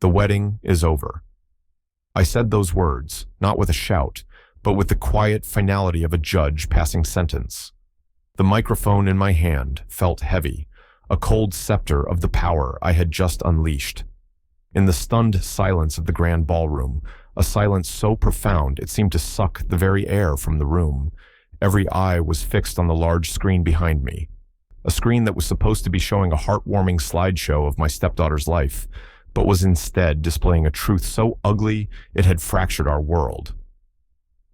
The wedding is over. I said those words, not with a shout, but with the quiet finality of a judge passing sentence. The microphone in my hand felt heavy, a cold scepter of the power I had just unleashed. In the stunned silence of the grand ballroom, a silence so profound it seemed to suck the very air from the room, every eye was fixed on the large screen behind me, a screen that was supposed to be showing a heartwarming slideshow of my stepdaughter's life, but was instead displaying a truth so ugly it had fractured our world.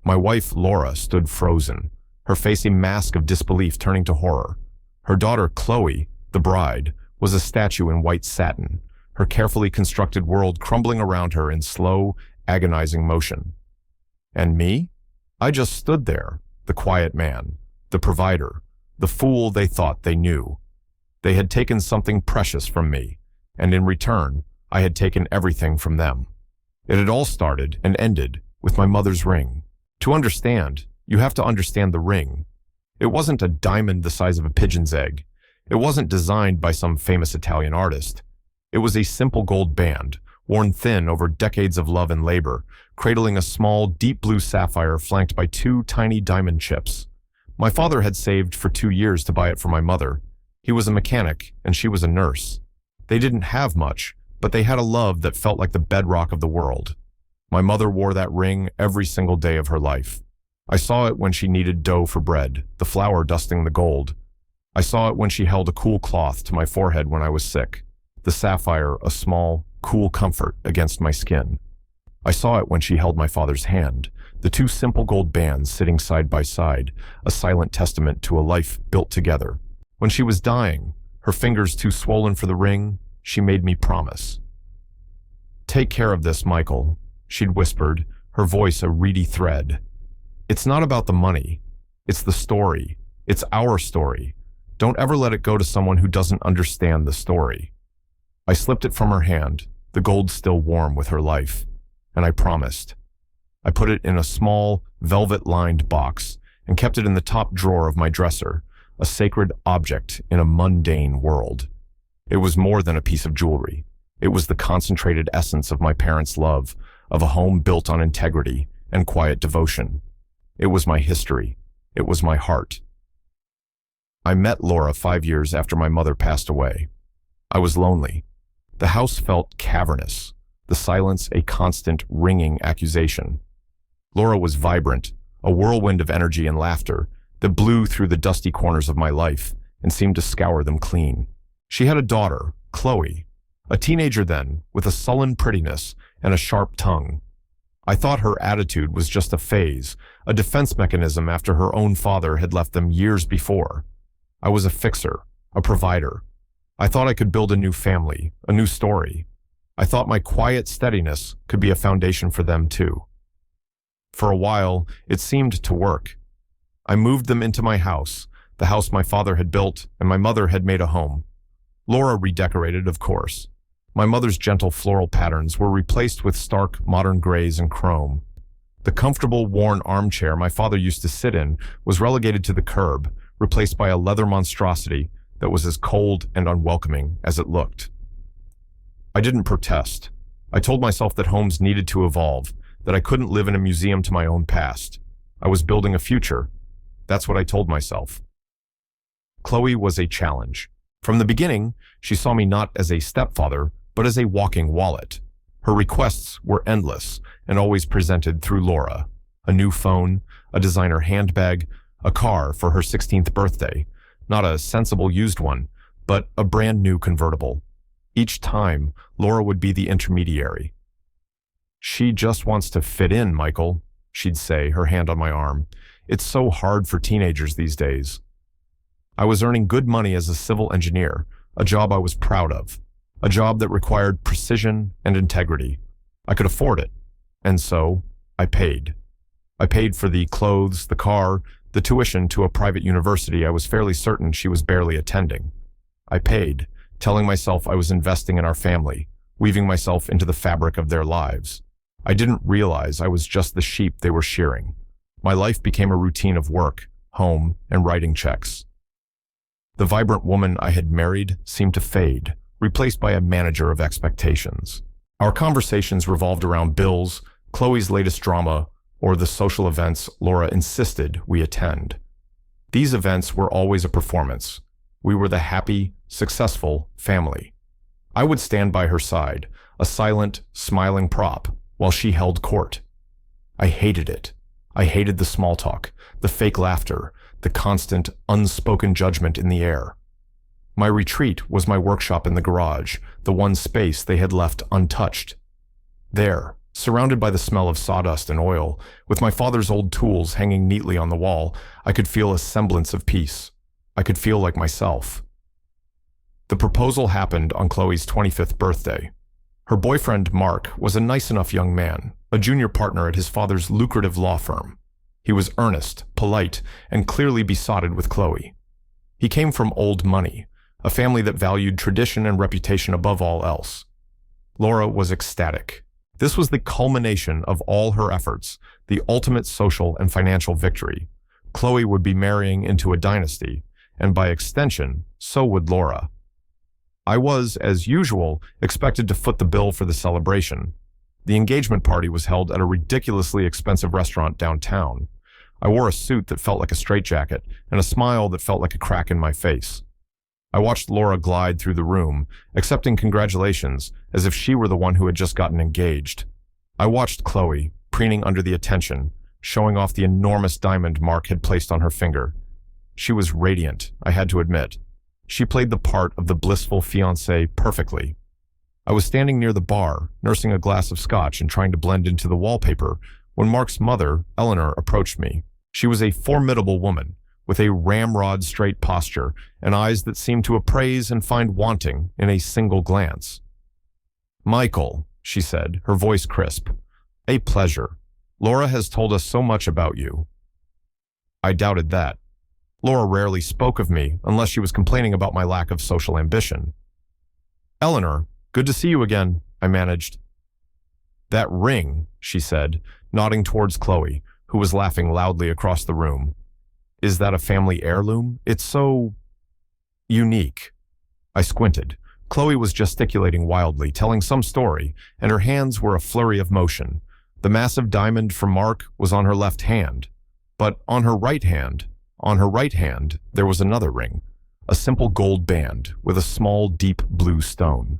My wife, Laura, stood frozen, her face a mask of disbelief turning to horror. Her daughter, Chloe, the bride, was a statue in white satin, her carefully constructed world crumbling around her in slow, agonizing motion. And me? I just stood there, the quiet man, the provider, the fool they thought they knew. They had taken something precious from me, and in return, I had taken everything from them. It had all started and ended with my mother's ring. To understand, you have to understand the ring. It wasn't a diamond the size of a pigeon's egg. It wasn't designed by some famous Italian artist. It was a simple gold band, worn thin over decades of love and labor, cradling a small, deep blue sapphire flanked by two tiny diamond chips. My father had saved for 2 years to buy it for my mother. He was a mechanic, and she was a nurse. They didn't have much, but they had a love that felt like the bedrock of the world. My mother wore that ring every single day of her life. I saw it when she kneaded dough for bread, the flour dusting the gold. I saw it when she held a cool cloth to my forehead when I was sick, the sapphire a small, cool comfort against my skin. I saw it when she held my father's hand, the two simple gold bands sitting side by side, a silent testament to a life built together. When she was dying, her fingers too swollen for the ring, she made me promise. "Take care of this, Michael," she'd whispered, her voice a reedy thread. "It's not about the money. It's the story. It's our story. Don't ever let it go to someone who doesn't understand the story." I slipped it from her hand, the gold still warm with her life, and I promised. I put it in a small, velvet-lined box and kept it in the top drawer of my dresser, a sacred object in a mundane world. It was more than a piece of jewelry. It was the concentrated essence of my parents' love, of a home built on integrity and quiet devotion. It was my history. It was my heart. I met Laura 5 years after my mother passed away. I was lonely. The house felt cavernous, the silence a constant, ringing accusation. Laura was vibrant, a whirlwind of energy and laughter that blew through the dusty corners of my life and seemed to scour them clean. She had a daughter, Chloe, a teenager then, with a sullen prettiness and a sharp tongue. I thought her attitude was just a phase, a defense mechanism after her own father had left them years before. I was a fixer, a provider. I thought I could build a new family, a new story. I thought my quiet steadiness could be a foundation for them too. For a while, it seemed to work. I moved them into my house, the house my father had built and my mother had made a home. Laura redecorated, of course. My mother's gentle floral patterns were replaced with stark modern grays and chrome. The comfortable, worn armchair my father used to sit in was relegated to the curb, replaced by a leather monstrosity that was as cold and unwelcoming as it looked. I didn't protest. I told myself that homes needed to evolve, that I couldn't live in a museum to my own past. I was building a future. That's what I told myself. Chloe was a challenge. From the beginning, she saw me not as a stepfather, but as a walking wallet. Her requests were endless and always presented through Laura. A new phone, a designer handbag, a car for her 16th birthday. Not a sensible used one, but a brand new convertible. Each time, Laura would be the intermediary. "She just wants to fit in, Michael," she'd say, her hand on my arm. "It's so hard for teenagers these days." I was earning good money as a civil engineer, a job I was proud of, a job that required precision and integrity. I could afford it, and so I paid. I paid for the clothes, the car, the tuition to a private university I was fairly certain she was barely attending. I paid, telling myself I was investing in our family, weaving myself into the fabric of their lives. I didn't realize I was just the sheep they were shearing. My life became a routine of work, home, and writing checks. The vibrant woman I had married seemed to fade, replaced by a manager of expectations. Our conversations revolved around bills, Chloe's latest drama, or the social events Laura insisted we attend. These events were always a performance. We were the happy, successful family. I would stand by her side, a silent, smiling prop, while she held court. I hated it. I hated the small talk, the fake laughter, the constant, unspoken judgment in the air. My retreat was my workshop in the garage, the one space they had left untouched. There, surrounded by the smell of sawdust and oil, with my father's old tools hanging neatly on the wall, I could feel a semblance of peace. I could feel like myself. The proposal happened on Chloe's 25th birthday. Her boyfriend, Mark, was a nice enough young man, a junior partner at his father's lucrative law firm. He was earnest, polite, and clearly besotted with Chloe. He came from old money, a family that valued tradition and reputation above all else. Laura was ecstatic. This was the culmination of all her efforts, the ultimate social and financial victory. Chloe would be marrying into a dynasty, and by extension, so would Laura. I was, as usual, expected to foot the bill for the celebration. The engagement party was held at a ridiculously expensive restaurant downtown. I wore a suit that felt like a straitjacket and a smile that felt like a crack in my face. I watched Laura glide through the room, accepting congratulations as if she were the one who had just gotten engaged. I watched Chloe, preening under the attention, showing off the enormous diamond Mark had placed on her finger. She was radiant, I had to admit. She played the part of the blissful fiancée perfectly. I was standing near the bar, nursing a glass of scotch and trying to blend into the wallpaper, when Mark's mother, Eleanor, approached me. She was a formidable woman, with a ramrod-straight posture and eyes that seemed to appraise and find wanting in a single glance. "Michael," she said, her voice crisp, "a pleasure. Laura has told us so much about you." I doubted that. Laura rarely spoke of me unless she was complaining about my lack of social ambition. "Eleanor, good to see you again," I managed. "That ring," she said, nodding towards Chloe, who was laughing loudly across the room. "Is that a family heirloom? It's so unique." I squinted. Chloe was gesticulating wildly, telling some story, and her hands were a flurry of motion. The massive diamond from Mark was on her left hand, but on her right hand, there was another ring, a simple gold band with a small, deep blue stone.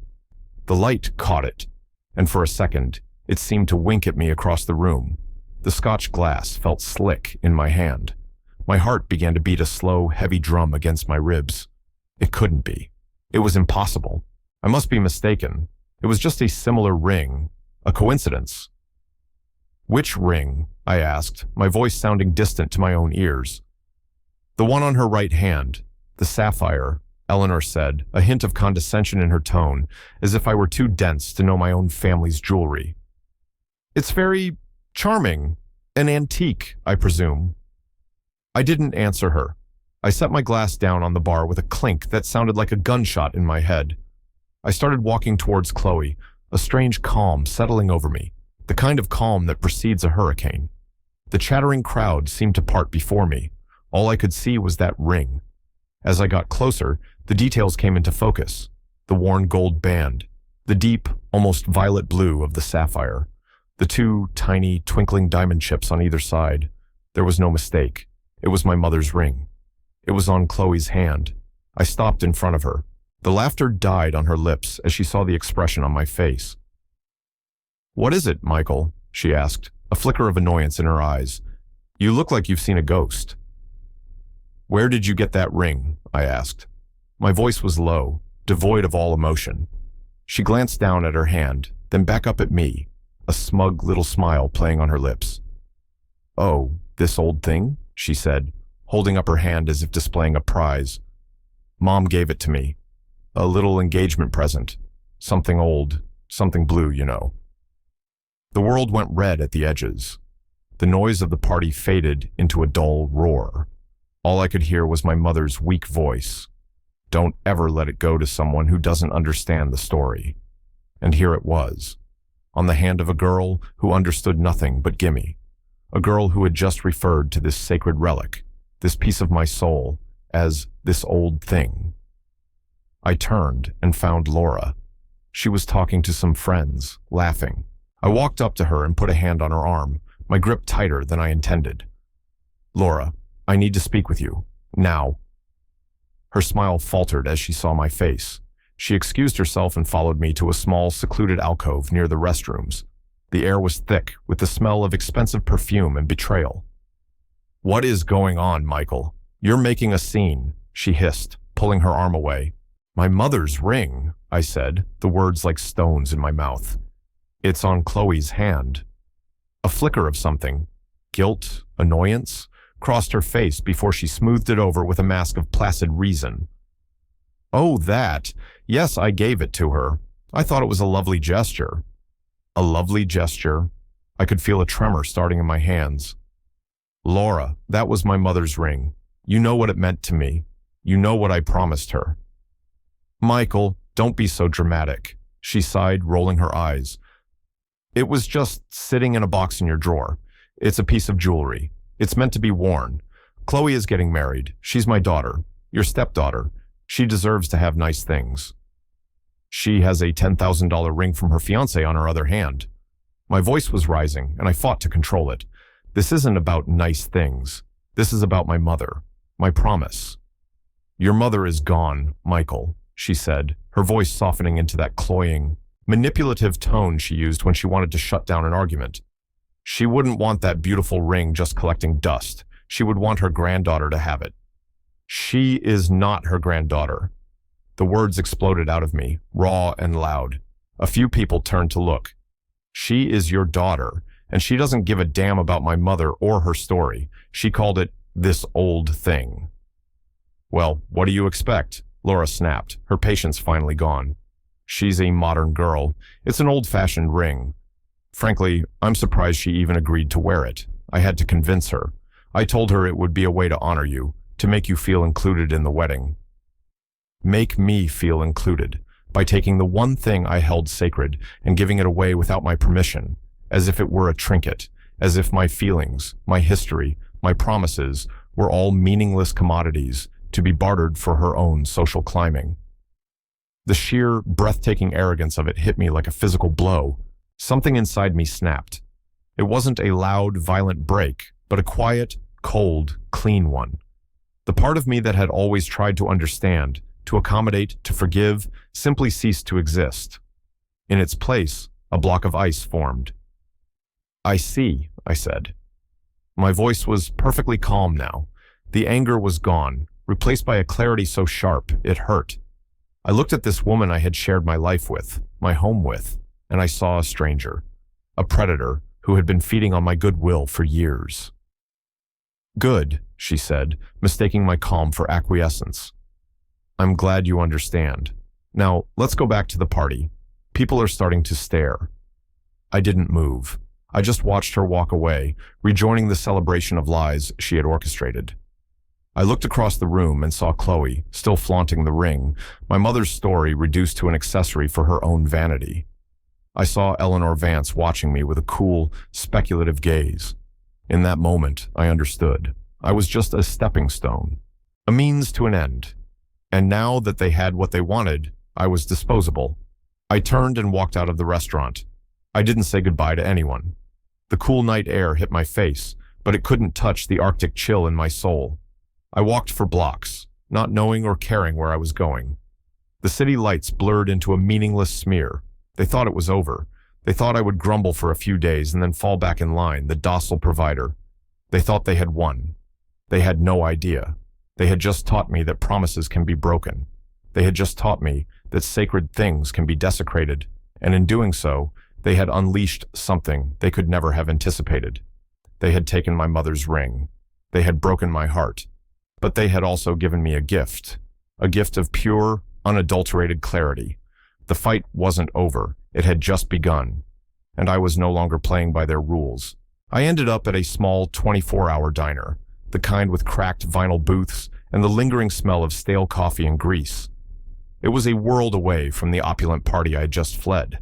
The light caught it, and for a second, it seemed to wink at me across the room. The Scotch glass felt slick in my hand. My heart began to beat a slow, heavy drum against my ribs. It couldn't be. It was impossible. I must be mistaken. It was just a similar ring, a coincidence. "Which ring?" I asked, my voice sounding distant to my own ears. "The one on her right hand, the sapphire," Eleanor said, a hint of condescension in her tone, as if I were too dense to know my own family's jewelry. "It's very charming. An antique, I presume." I didn't answer her. I set my glass down on the bar with a clink that sounded like a gunshot in my head. I started walking towards Chloe, a strange calm settling over me, the kind of calm that precedes a hurricane. The chattering crowd seemed to part before me. All I could see was that ring. As I got closer, the details came into focus. The worn gold band, the deep, almost violet blue of the sapphire, the two tiny, twinkling diamond chips on either side. There was no mistake. It was my mother's ring. It was on Chloe's hand. I stopped in front of her. The laughter died on her lips as she saw the expression on my face. "What is it, Michael?" she asked, a flicker of annoyance in her eyes. "You look like you've seen a ghost." "Where did you get that ring?" I asked. My voice was low, devoid of all emotion. She glanced down at her hand, then back up at me, a smug little smile playing on her lips. "Oh, this old thing?" she said, holding up her hand as if displaying a prize. "Mom gave it to me. A little engagement present. Something old, something blue, you know." The world went red at the edges. The noise of the party faded into a dull roar. All I could hear was my mother's weak voice. "Don't ever let it go to someone who doesn't understand the story." And here it was, on the hand of a girl who understood nothing but gimme. A girl who had just referred to this sacred relic, this piece of my soul, as this old thing. I turned and found Laura. She was talking to some friends, laughing. I walked up to her and put a hand on her arm, my grip tighter than I intended. "Laura, I need to speak with you. Now." Her smile faltered as she saw my face. She excused herself and followed me to a small, secluded alcove near the restrooms. The air was thick, with the smell of expensive perfume and betrayal. "What is going on, Michael? You're making a scene," she hissed, pulling her arm away. "My mother's ring," I said, the words like stones in my mouth. "It's on Chloe's hand." A flicker of something, guilt, annoyance, crossed her face before she smoothed it over with a mask of placid reason. "Oh, that. Yes, I gave it to her. I thought it was a lovely gesture." A lovely gesture? I could feel a tremor starting in my hands. "Laura, that was my mother's ring. You know what it meant to me. You know what I promised her." "Michael, don't be so dramatic," she sighed, rolling her eyes. "It was just sitting in a box in your drawer. It's a piece of jewelry. It's meant to be worn. Chloe is getting married. She's my daughter, your stepdaughter. She deserves to have nice things. She has a $10,000 ring from her fiancé on her other hand." My voice was rising, and I fought to control it. "This isn't about nice things. This is about my mother, my promise." "Your mother is gone, Michael," she said, her voice softening into that cloying, manipulative tone she used when she wanted to shut down an argument. "She wouldn't want that beautiful ring just collecting dust. She would want her granddaughter to have it." "She is not her granddaughter." The words exploded out of me, raw and loud. A few people turned to look. "She is your daughter, and she doesn't give a damn about my mother or her story. She called it this old thing." "Well, what do you expect?" Laura snapped, her patience finally gone. "She's a modern girl. It's an old-fashioned ring. Frankly, I'm surprised she even agreed to wear it. I had to convince her. I told her it would be a way to honor you, to make you feel included in the wedding." Make me feel included by taking the one thing I held sacred and giving it away without my permission, as if it were a trinket, as if my feelings, my history, my promises were all meaningless commodities to be bartered for her own social climbing. The sheer, breathtaking arrogance of it hit me like a physical blow. Something inside me snapped. It wasn't a loud, violent break, but a quiet, cold, clean one. The part of me that had always tried to understand, to accommodate, to forgive, simply ceased to exist. In its place, a block of ice formed. "I see," I said. My voice was perfectly calm now. The anger was gone, replaced by a clarity so sharp it hurt. I looked at this woman I had shared my life with, my home with, and I saw a stranger, a predator who had been feeding on my goodwill for years. "Good," she said, mistaking my calm for acquiescence. "I'm glad you understand. Now, let's go back to the party. People are starting to stare." I didn't move. I just watched her walk away, rejoining the celebration of lies she had orchestrated. I looked across the room and saw Chloe, still flaunting the ring, my mother's story reduced to an accessory for her own vanity. I saw Eleanor Vance watching me with a cool, speculative gaze. In that moment, I understood. I was just a stepping stone, a means to an end. And now that they had what they wanted, I was disposable. I turned and walked out of the restaurant. I didn't say goodbye to anyone. The cool night air hit my face, but it couldn't touch the Arctic chill in my soul. I walked for blocks, not knowing or caring where I was going. The city lights blurred into a meaningless smear. They thought it was over. They thought I would grumble for a few days and then fall back in line, the docile provider. They thought they had won. They had no idea. They had just taught me that promises can be broken. They had just taught me that sacred things can be desecrated, and in doing so, they had unleashed something they could never have anticipated. They had taken my mother's ring. They had broken my heart. But they had also given me a gift of pure, unadulterated clarity. The fight wasn't over. It had just begun, and I was no longer playing by their rules. I ended up at a small 24-hour diner, the kind with cracked vinyl booths and the lingering smell of stale coffee and grease. It was a world away from the opulent party I had just fled.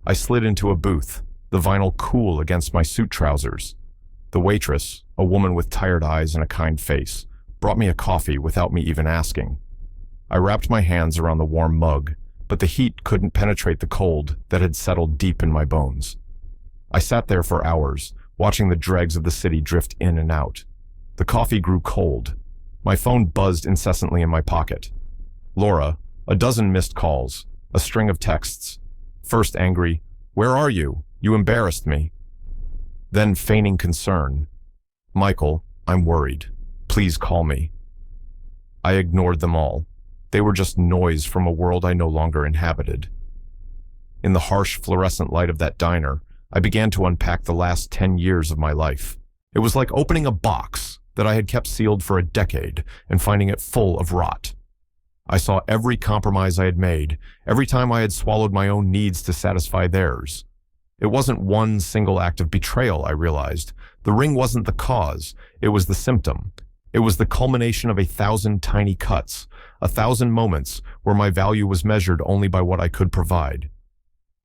I slid into a booth, the vinyl cool against my suit trousers. The waitress, a woman with tired eyes and a kind face, brought me a coffee without me even asking. I wrapped my hands around the warm mug, but the heat couldn't penetrate the cold that had settled deep in my bones. I sat there for hours, watching the dregs of the city drift in and out. The coffee grew cold. My phone buzzed incessantly in my pocket. Laura, a dozen missed calls, a string of texts. First angry, "Where are you? You embarrassed me." Then feigning concern, "Michael, I'm worried. Please call me." I ignored them all. They were just noise from a world I no longer inhabited. In the harsh fluorescent light of that diner, I began to unpack the last 10 years of my life. It was like opening a box that I had kept sealed for a decade and finding it full of rot. I saw every compromise I had made, every time I had swallowed my own needs to satisfy theirs. It wasn't one single act of betrayal, I realized. The ring wasn't the cause, it was the symptom. It was the culmination of 1,000 tiny cuts, 1,000 moments where my value was measured only by what I could provide.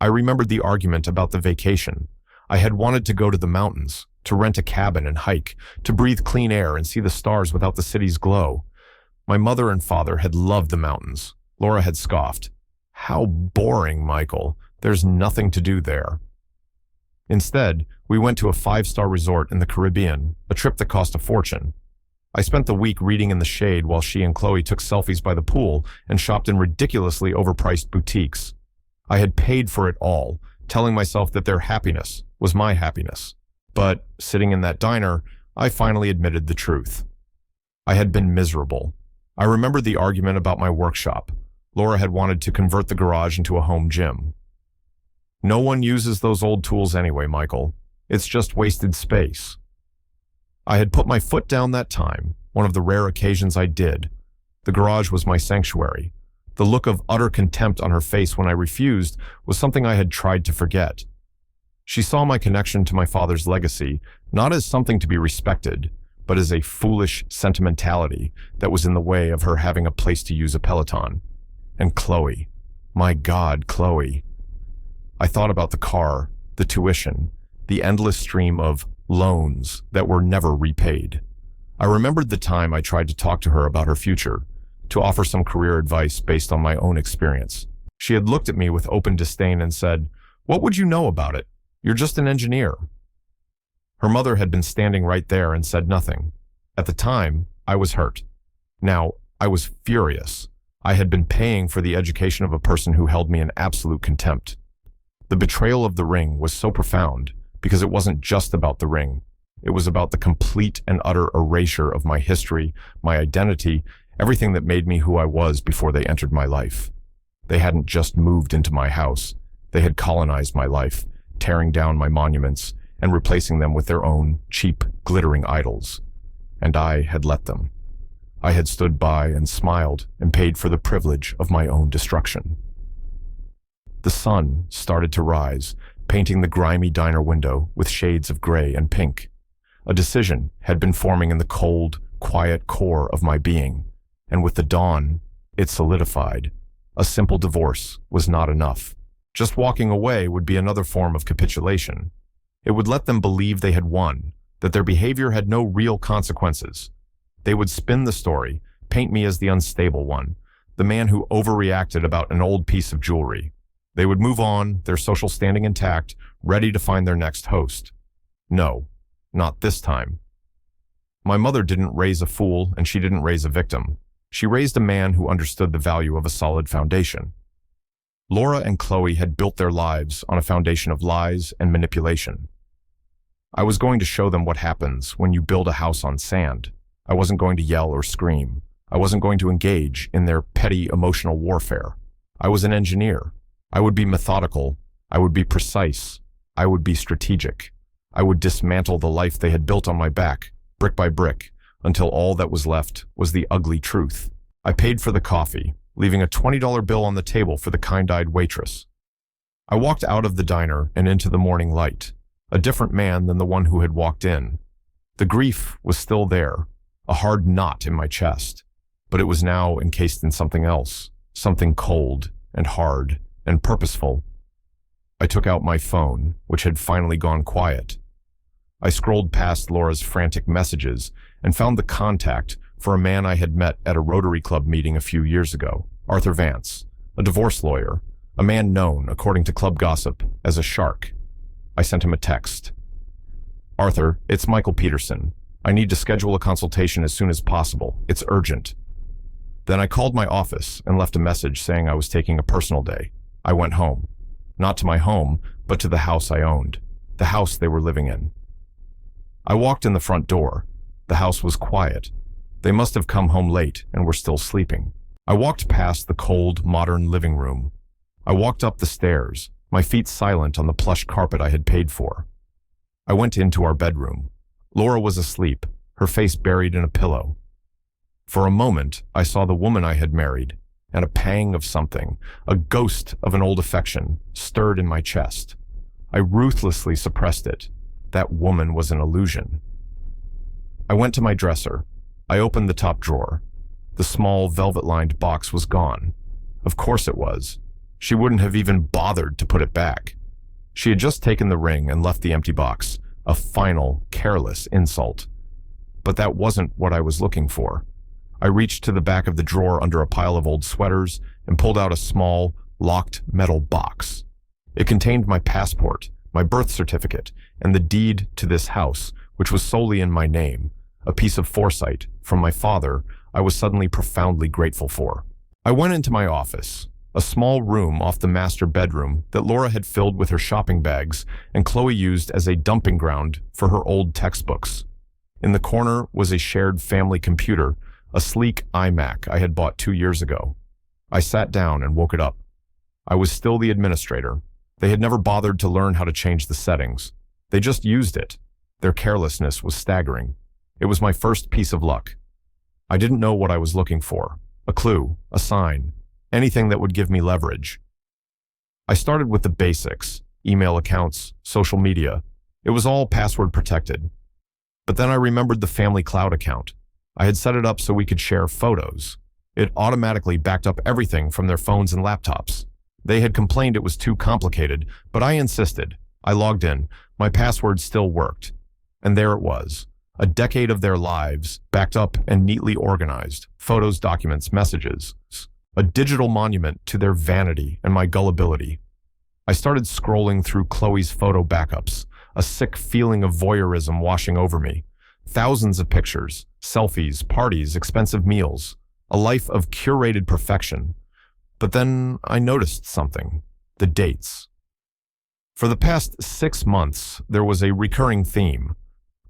I remembered the argument about the vacation. I had wanted to go to the mountains, to rent a cabin and hike, to breathe clean air and see the stars without the city's glow. My mother and father had loved the mountains. Laura had scoffed. "How boring, Michael. There's nothing to do there." Instead, we went to a 5-star resort in the Caribbean, a trip that cost a fortune. I spent the week reading in the shade while she and Chloe took selfies by the pool and shopped in ridiculously overpriced boutiques. I had paid for it all, telling myself that their happiness was my happiness. But, sitting in that diner, I finally admitted the truth. I had been miserable. I remembered the argument about my workshop. Laura had wanted to convert the garage into a home gym. "No one uses those old tools anyway, Michael. It's just wasted space." I had put my foot down that time, one of the rare occasions I did. The garage was my sanctuary. The look of utter contempt on her face when I refused was something I had tried to forget. She saw my connection to my father's legacy, not as something to be respected, but as a foolish sentimentality that was in the way of her having a place to use a Peloton. And Chloe. My God, Chloe. I thought about the car, the tuition, the endless stream of loans that were never repaid. I remembered the time I tried to talk to her about her future, to offer some career advice based on my own experience. She had looked at me with open disdain and said, "What would you know about it? You're just an engineer." Her mother had been standing right there and said nothing. At the time, I was hurt. Now, I was furious. I had been paying for the education of a person who held me in absolute contempt. The betrayal of the ring was so profound because it wasn't just about the ring. It was about the complete and utter erasure of my history, my identity, everything that made me who I was before they entered my life. They hadn't just moved into my house. They had colonized my life, tearing down my monuments and replacing them with their own cheap, glittering idols. And I had let them. I had stood by and smiled and paid for the privilege of my own destruction. The sun started to rise, painting the grimy diner window with shades of gray and pink. A decision had been forming in the cold, quiet core of my being, and with the dawn, it solidified. A simple divorce was not enough. Just walking away would be another form of capitulation. It would let them believe they had won, that their behavior had no real consequences. They would spin the story, paint me as the unstable one, the man who overreacted about an old piece of jewelry. They would move on, their social standing intact, ready to find their next host. No, not this time. My mother didn't raise a fool, and she didn't raise a victim. She raised a man who understood the value of a solid foundation. Laura and Chloe had built their lives on a foundation of lies and manipulation. I was going to show them what happens when you build a house on sand. I wasn't going to yell or scream. I wasn't going to engage in their petty emotional warfare. I was an engineer. I would be methodical. I would be precise. I would be strategic. I would dismantle the life they had built on my back, brick by brick, until all that was left was the ugly truth. I paid for the coffee, leaving a $20 bill on the table for the kind-eyed waitress. I walked out of the diner and into the morning light, a different man than the one who had walked in. The grief was still there, a hard knot in my chest, but it was now encased in something else, something cold and hard and purposeful. I took out my phone, which had finally gone quiet. I scrolled past Laura's frantic messages and found the contact for a man I had met at a Rotary Club meeting a few years ago, Arthur Vance, a divorce lawyer, a man known, according to club gossip, as a shark. I sent him a text. "Arthur, it's Michael Peterson. I need to schedule a consultation as soon as possible. It's urgent." Then I called my office and left a message saying I was taking a personal day. I went home. Not to my home, but to the house I owned, the house they were living in. I walked in the front door. The house was quiet. They must have come home late and were still sleeping. I walked past the cold, modern living room. I walked up the stairs, my feet silent on the plush carpet I had paid for. I went into our bedroom. Laura was asleep, her face buried in a pillow. For a moment, I saw the woman I had married, and a pang of something, a ghost of an old affection, stirred in my chest. I ruthlessly suppressed it. That woman was an illusion. I went to my dresser. I opened the top drawer. The small, velvet-lined box was gone. Of course it was. She wouldn't have even bothered to put it back. She had just taken the ring and left the empty box, a final, careless insult. But that wasn't what I was looking for. I reached to the back of the drawer under a pile of old sweaters and pulled out a small, locked metal box. It contained my passport, my birth certificate, and the deed to this house, which was solely in my name, a piece of foresight from my father I was suddenly profoundly grateful for. I went into my office, a small room off the master bedroom that Laura had filled with her shopping bags and Chloe used as a dumping ground for her old textbooks. In the corner was a shared family computer, a sleek iMac I had bought 2 years ago. I sat down and woke it up. I was still the administrator. They had never bothered to learn how to change the settings. They just used it. Their carelessness was staggering. It was my first piece of luck. I didn't know what I was looking for. A clue, a sign, anything that would give me leverage. I started with the basics, email accounts, social media. It was all password protected. But then I remembered the family cloud account. I had set it up so we could share photos. It automatically backed up everything from their phones and laptops. They had complained it was too complicated, but I insisted. I logged in. My password still worked. And there it was. A decade of their lives, backed up and neatly organized. Photos, documents, messages. A digital monument to their vanity and my gullibility. I started scrolling through Chloe's photo backups, a sick feeling of voyeurism washing over me. Thousands of pictures, selfies, parties, expensive meals. A life of curated perfection. But then I noticed something. The dates. For the past 6 months, there was a recurring theme.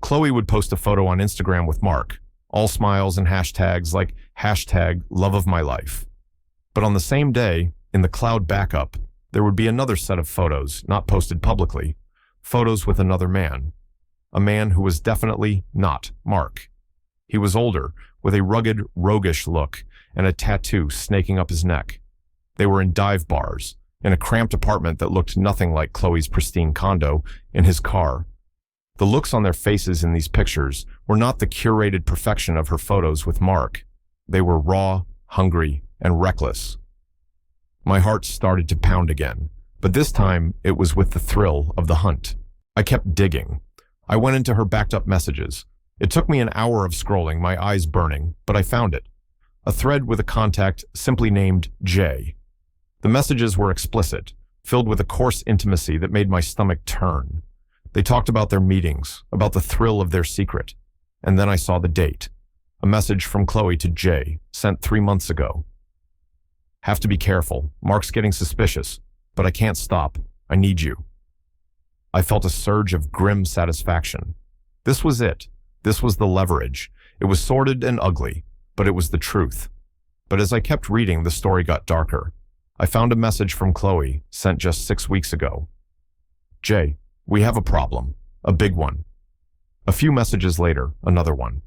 Chloe would post a photo on Instagram with Mark, all smiles and hashtags like #LoveOfMyLife. But on the same day, in the cloud backup, there would be another set of photos not posted publicly, photos with another man. A man who was definitely not Mark. He was older, with a rugged, roguish look and a tattoo snaking up his neck. They were in dive bars, in a cramped apartment that looked nothing like Chloe's pristine condo, in his car. The looks on their faces in these pictures were not the curated perfection of her photos with Mark. They were raw, hungry, and reckless. My heart started to pound again, but this time it was with the thrill of the hunt. I kept digging. I went into her backed-up messages. It took me an hour of scrolling, my eyes burning, but I found it. A thread with a contact simply named Jay. The messages were explicit, filled with a coarse intimacy that made my stomach turn. They talked about their meetings, about the thrill of their secret. And then I saw the date. A message from Chloe to Jay, sent 3 months ago. "Have to be careful. Mark's getting suspicious, but I can't stop. I need you." I felt a surge of grim satisfaction. This was it. This was the leverage. It was sordid and ugly, but it was the truth. But as I kept reading, the story got darker. I found a message from Chloe, sent just 6 weeks ago. "Jay, we have a problem. A big one." A few messages later, another one.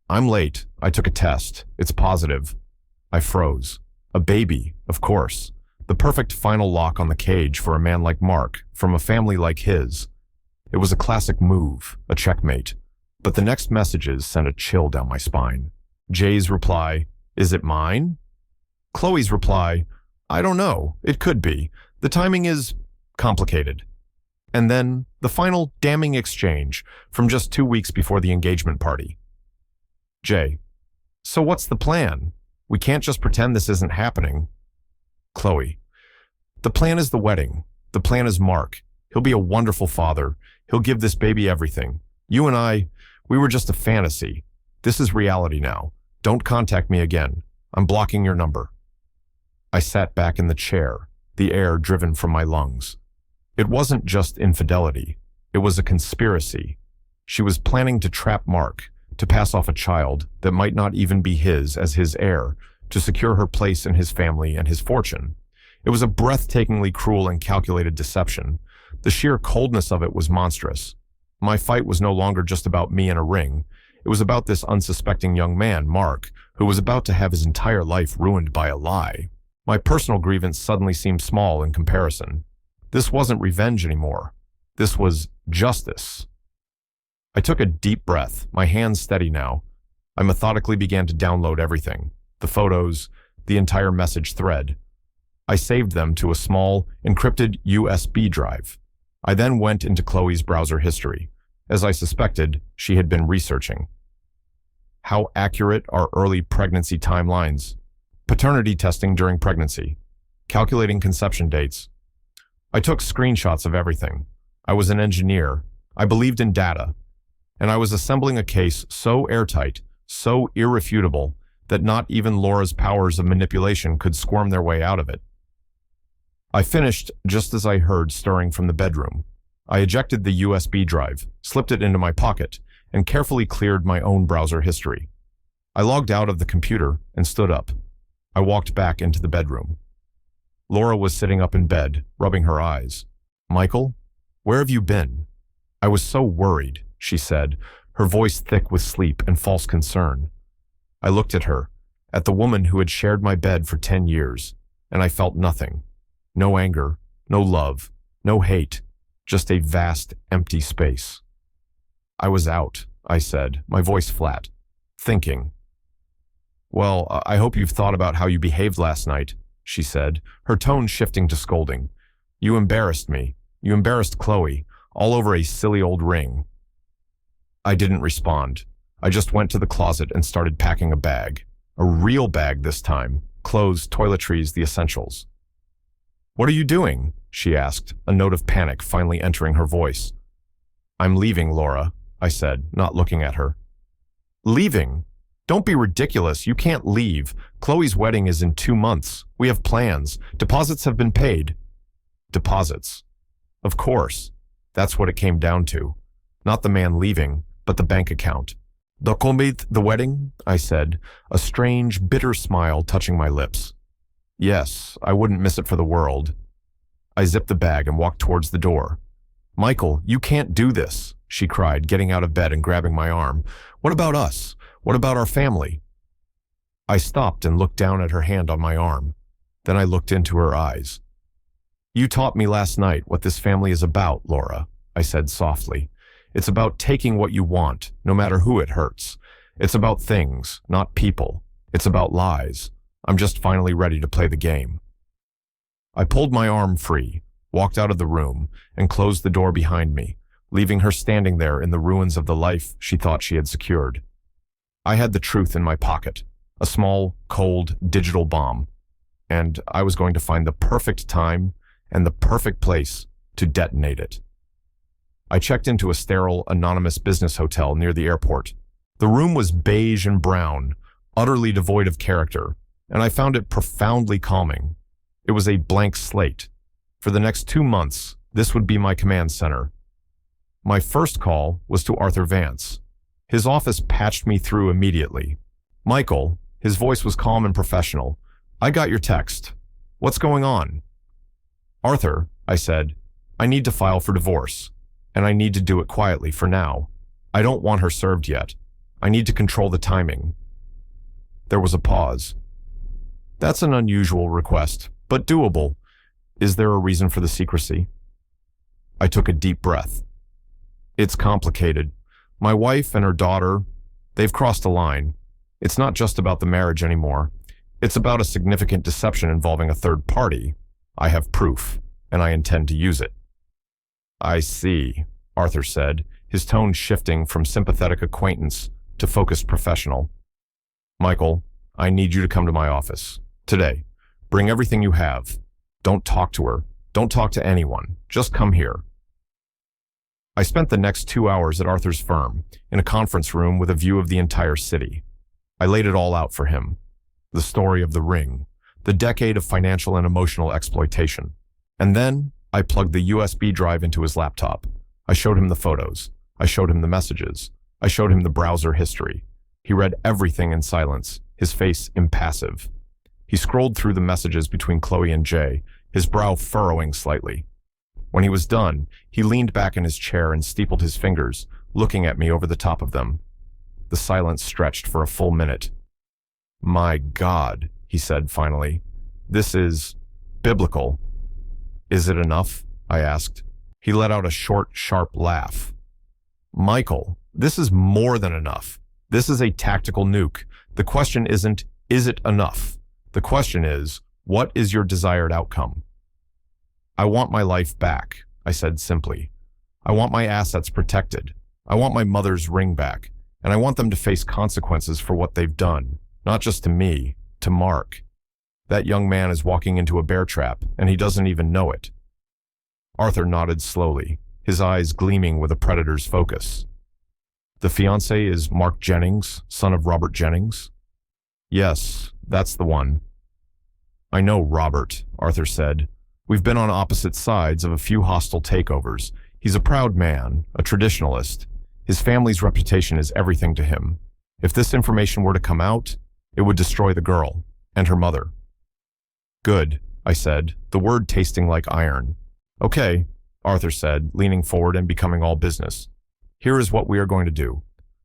"I'm late. I took a test. It's positive." I froze. A baby, of course. The perfect final lock on the cage for a man like Mark, from a family like his. It was a classic move, a checkmate. But the next messages sent a chill down my spine. Jay's reply, "Is it mine?" Chloe's reply, "I don't know. It could be. The timing is complicated." And then the final damning exchange from just 2 weeks before the engagement party. "Jay, so what's the plan? We can't just pretend this isn't happening." Chloe. The plan is the wedding. The plan is Mark. He'll be a wonderful father. He'll give this baby everything. You and I, we were just a fantasy. This is reality now. Don't contact me again. I'm blocking your number. I sat back in the chair, the air driven from my lungs. It wasn't just infidelity. It was a conspiracy. She was planning to trap Mark, to pass off a child that might not even be his as his heir, to secure her place in his family and his fortune. It was a breathtakingly cruel and calculated deception. The sheer coldness of it was monstrous. My fight was no longer just about me in a ring. It was about this unsuspecting young man, Mark, who was about to have his entire life ruined by a lie. My personal grievance suddenly seemed small in comparison. This wasn't revenge anymore. This was justice. I took a deep breath, my hands steady now. I methodically began to download everything, the photos, the entire message thread. I saved them to a small, encrypted USB drive. I then went into Chloe's browser history. As I suspected, she had been researching. How accurate are early pregnancy timelines? Paternity testing during pregnancy. Calculating conception dates. I took screenshots of everything. I was an engineer. I believed in data. And I was assembling a case so airtight, so irrefutable, that not even Laura's powers of manipulation could squirm their way out of it. I finished just as I heard stirring from the bedroom. I ejected the USB drive, slipped it into my pocket, and carefully cleared my own browser history. I logged out of the computer and stood up. I walked back into the bedroom. Laura was sitting up in bed, rubbing her eyes. "Michael, where have you been?" "I was so worried," she said, her voice thick with sleep and false concern. I looked at her, at the woman who had shared my bed for 10 years, and I felt nothing. No anger, no love, no hate, just a vast, empty space. "I was out," I said, my voice flat, thinking. "Well, I hope you've thought about how you behaved last night," she said, her tone shifting to scolding. "You embarrassed me. You embarrassed Chloe, all over a silly old ring." I didn't respond. I just went to the closet and started packing a bag. A real bag this time. Clothes, toiletries, the essentials. "What are you doing?" she asked, a note of panic finally entering her voice. "I'm leaving, Laura," I said, not looking at her. "Leaving? Don't be ridiculous. You can't leave. Chloe's wedding is in 2 months. We have plans. Deposits have been paid." Deposits. Of course. That's what it came down to. Not the man leaving, but the bank account. "The wedding?" I said, a strange, bitter smile touching my lips. "Yes, I wouldn't miss it for the world." I zipped the bag and walked towards the door. "Michael, you can't do this," she cried, getting out of bed and grabbing my arm. "What about us? What about our family?" I stopped and looked down at her hand on my arm. Then I looked into her eyes. "You taught me last night what this family is about, Laura," I said softly. "It's about taking what you want, no matter who it hurts. It's about things, not people. It's about lies. I'm just finally ready to play the game." I pulled my arm free, walked out of the room, and closed the door behind me, leaving her standing there in the ruins of the life she thought she had secured. I had the truth in my pocket, a small, cold, digital bomb, and I was going to find the perfect time and the perfect place to detonate it. I checked into a sterile, anonymous business hotel near the airport. The room was beige and brown, utterly devoid of character, and I found it profoundly calming. It was a blank slate. For the next 2 months, this would be my command center. My first call was to Arthur Vance. His office patched me through immediately. "Michael," his voice was calm and professional, "I got your text. What's going on?" "Arthur," I said, "I need to file for divorce, and I need to do it quietly for now. I don't want her served yet. I need to control the timing." There was a pause. "That's an unusual request, but doable. Is there a reason for the secrecy?" I took a deep breath. "It's complicated. My wife and her daughter, they've crossed a line. It's not just about the marriage anymore. It's about a significant deception involving a third party. I have proof, and I intend to use it." "I see," Arthur said, his tone shifting from sympathetic acquaintance to focused professional. "Michael, I need you to come to my office. Today. Bring everything you have. Don't talk to her. Don't talk to anyone. Just come here. I spent the next 2 hours at Arthur's firm, in a conference room with a view of the entire city. I laid it all out for him. The story of the ring, the decade of financial and emotional exploitation. And then I plugged the USB drive into his laptop. I showed him the photos. I showed him the messages. I showed him the browser history. He read everything in silence, his face impassive. He scrolled through the messages between Chloe and Jay, his brow furrowing slightly. When he was done, he leaned back in his chair and steepled his fingers, looking at me over the top of them. The silence stretched for a full minute. "My God," he said finally. "This is biblical." "Is it enough?" I asked. He let out a short, sharp laugh. "Michael, this is more than enough. This is a tactical nuke. The question isn't, is it enough? The question is, what is your desired outcome?" "I want my life back," I said simply. "I want my assets protected. I want my mother's ring back, and I want them to face consequences for what they've done, not just to me, to Mark. That young man is walking into a bear trap, and he doesn't even know it." Arthur nodded slowly, his eyes gleaming with a predator's focus. "The fiancé is Mark Jennings, son of Robert Jennings?" "Yes, that's the one." "I know Robert," Arthur said. "We've been on opposite sides of a few hostile takeovers. He's a proud man, a traditionalist. His family's reputation is everything to him. If this information were to come out, it would destroy the girl and her mother." "Good," I said, the word tasting like iron. "Okay," Arthur said, leaning forward and becoming all business. "Here is what we are going to do.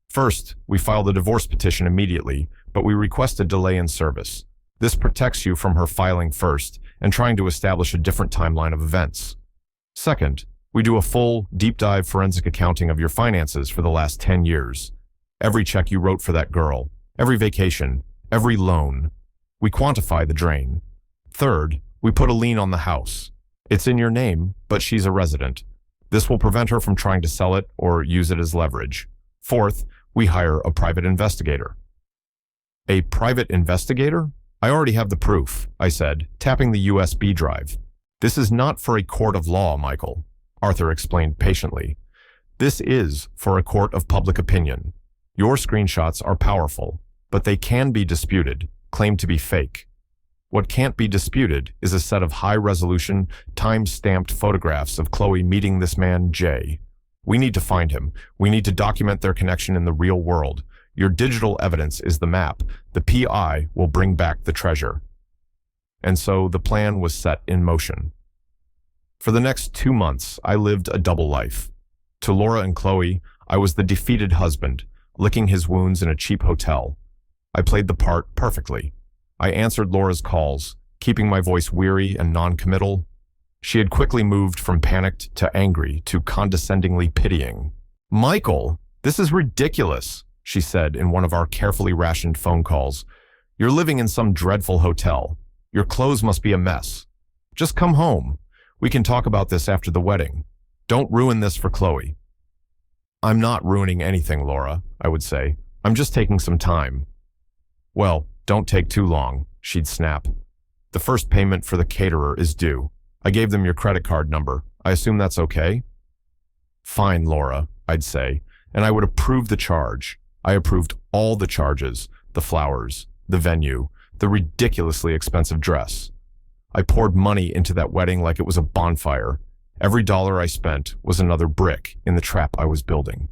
First, we file the divorce petition immediately, but we request a delay in service. This protects you from her filing first and trying to establish a different timeline of events. Second, we do a full, deep-dive forensic accounting of your finances for the last 10 years. Every check you wrote for that girl, every vacation, every loan. We quantify the drain. Third, we put a lien on the house. It's in your name, but she's a resident. This will prevent her from trying to sell it or use it as leverage. Fourth, we hire a private investigator." "A private investigator? I already have the proof," I said, tapping the USB drive. "This is not for a court of law, Michael," Arthur explained patiently. "This is for a court of public opinion. Your screenshots are powerful, but they can be disputed, claimed to be fake. What can't be disputed is a set of high-resolution, time-stamped photographs of Chloe meeting this man, Jay. We need to find him. We need to document their connection in the real world. Your digital evidence is the map. The PI will bring back the treasure." And so the plan was set in motion. For the next 2 months, I lived a double life. To Laura and Chloe, I was the defeated husband, licking his wounds in a cheap hotel. I played the part perfectly. I answered Laura's calls, keeping my voice weary and non-committal. She had quickly moved from panicked to angry to condescendingly pitying. "Michael, this is ridiculous," she said in one of our carefully rationed phone calls. "You're living in some dreadful hotel. Your clothes must be a mess. Just come home. We can talk about this after the wedding. Don't ruin this for Chloe." "I'm not ruining anything, Laura," I would say. "I'm just taking some time." "Well, don't take too long," she'd snap. "The first payment for the caterer is due. I gave them your credit card number. I assume that's okay?" "Fine, Laura," I'd say, and I would approve the charge. I approved all the charges, the flowers, the venue, the ridiculously expensive dress. I poured money into that wedding like it was a bonfire. Every dollar I spent was another brick in the trap I was building.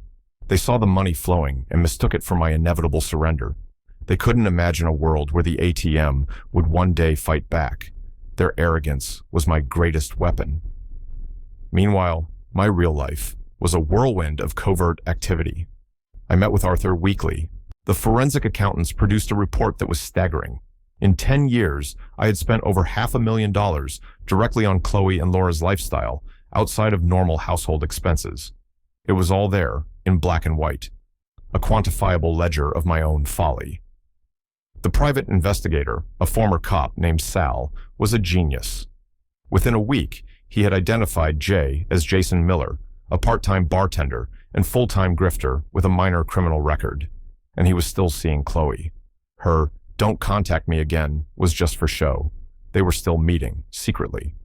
They saw the money flowing and mistook it for my inevitable surrender. They couldn't imagine a world where the ATM would one day fight back. Their arrogance was my greatest weapon. Meanwhile, my real life was a whirlwind of covert activity. I met with Arthur weekly. The forensic accountants produced a report that was staggering. In 10 years, I had spent over $500,000 directly on Chloe and Laura's lifestyle, outside of normal household expenses. It was all there, in black and white. A quantifiable ledger of my own folly. The private investigator, a former cop named Sal, was a genius. Within a week, he had identified Jay as Jason Miller, a part-time bartender and full-time grifter with a minor criminal record. And he was still seeing Chloe. Her "don't contact me again" was just for show. They were still meeting, secretly.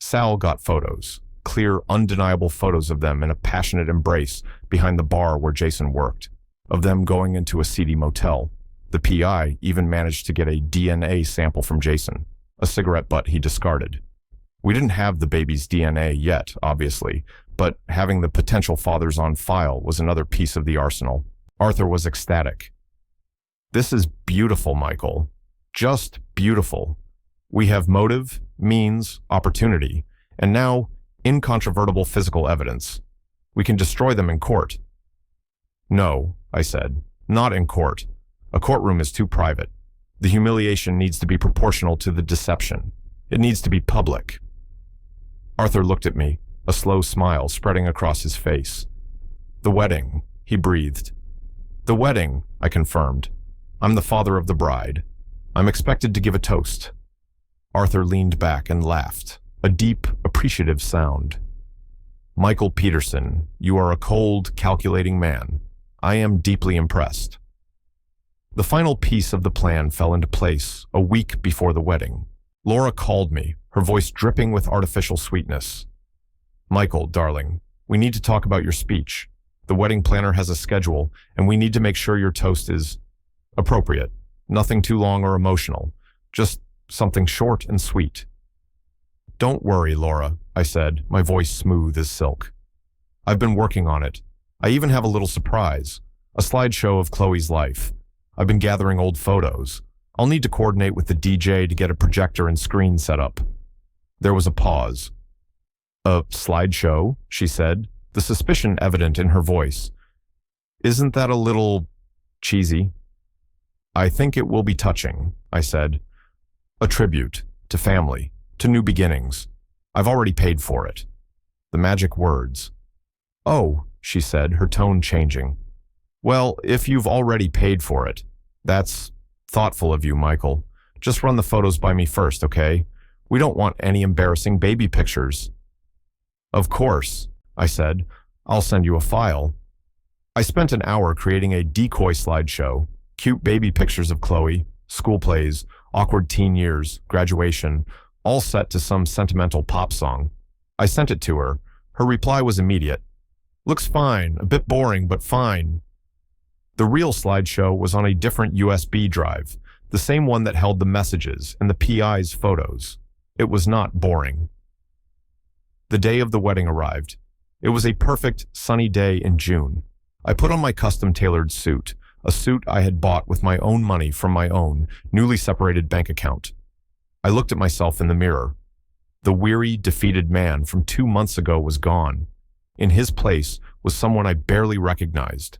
Sal got photos, clear, undeniable photos of them in a passionate embrace behind the bar where Jason worked, of them going into a seedy motel. The PI even managed to get a DNA sample from Jason, a cigarette butt he discarded. We didn't have the baby's DNA yet, obviously, but having the potential fathers on file was another piece of the arsenal. Arthur was ecstatic. "This is beautiful, Michael. Just beautiful. We have motive, means, opportunity, and now incontrovertible physical evidence. We can destroy them in court." "No," I said, "not in court. A courtroom is too private. The humiliation needs to be proportional to the deception. It needs to be public." Arthur looked at me, a slow smile spreading across his face. "The wedding," he breathed. "The wedding," I confirmed. "I'm the father of the bride. I'm expected to give a toast." Arthur leaned back and laughed, a deep, appreciative sound. "Michael Peterson, you are a cold, calculating man. I am deeply impressed." The final piece of the plan fell into place a week before the wedding. Laura called me, her voice dripping with artificial sweetness. "Michael, darling, we need to talk about your speech. The wedding planner has a schedule, and we need to make sure your toast is appropriate. Nothing too long or emotional. Just something short and sweet." "Don't worry, Laura," I said, my voice smooth as silk. "I've been working on it. I even have a little surprise, a slideshow of Chloe's life. I've been gathering old photos. I'll need to coordinate with the DJ to get a projector and screen set up." There was a pause. "A slideshow?" she said, the suspicion evident in her voice. "Isn't that a little cheesy?" "I think it will be touching," I said. "A tribute to family, to new beginnings. I've already paid for it." The magic words. "Oh," she said, her tone changing. "Well, if you've already paid for it, that's thoughtful of you, Michael. Just run the photos by me first, okay? We don't want any embarrassing baby pictures." "Of course," I said. "I'll send you a file." I spent an hour creating a decoy slideshow, cute baby pictures of Chloe, school plays, awkward teen years, graduation, all set to some sentimental pop song. I sent it to her. Her reply was immediate. "Looks fine, a bit boring, but fine." The real slideshow was on a different USB drive, the same one that held the messages and the PI's photos. It was not boring. The day of the wedding arrived. It was a perfect, sunny day in June. I put on my custom-tailored suit, a suit I had bought with my own money from my own, newly separated bank account. I looked at myself in the mirror. The weary, defeated man from 2 months ago was gone. In his place was someone I barely recognized.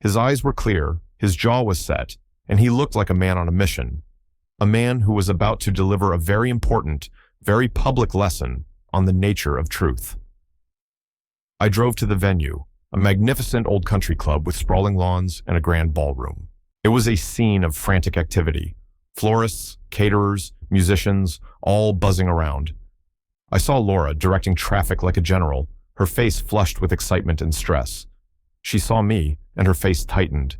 His eyes were clear, his jaw was set, and he looked like a man on a mission. A man who was about to deliver a very important, very public lesson on the nature of truth. I drove to the venue, a magnificent old country club with sprawling lawns and a grand ballroom. It was a scene of frantic activity. Florists, caterers, musicians, all buzzing around. I saw Laura directing traffic like a general, her face flushed with excitement and stress. She saw me, and her face tightened.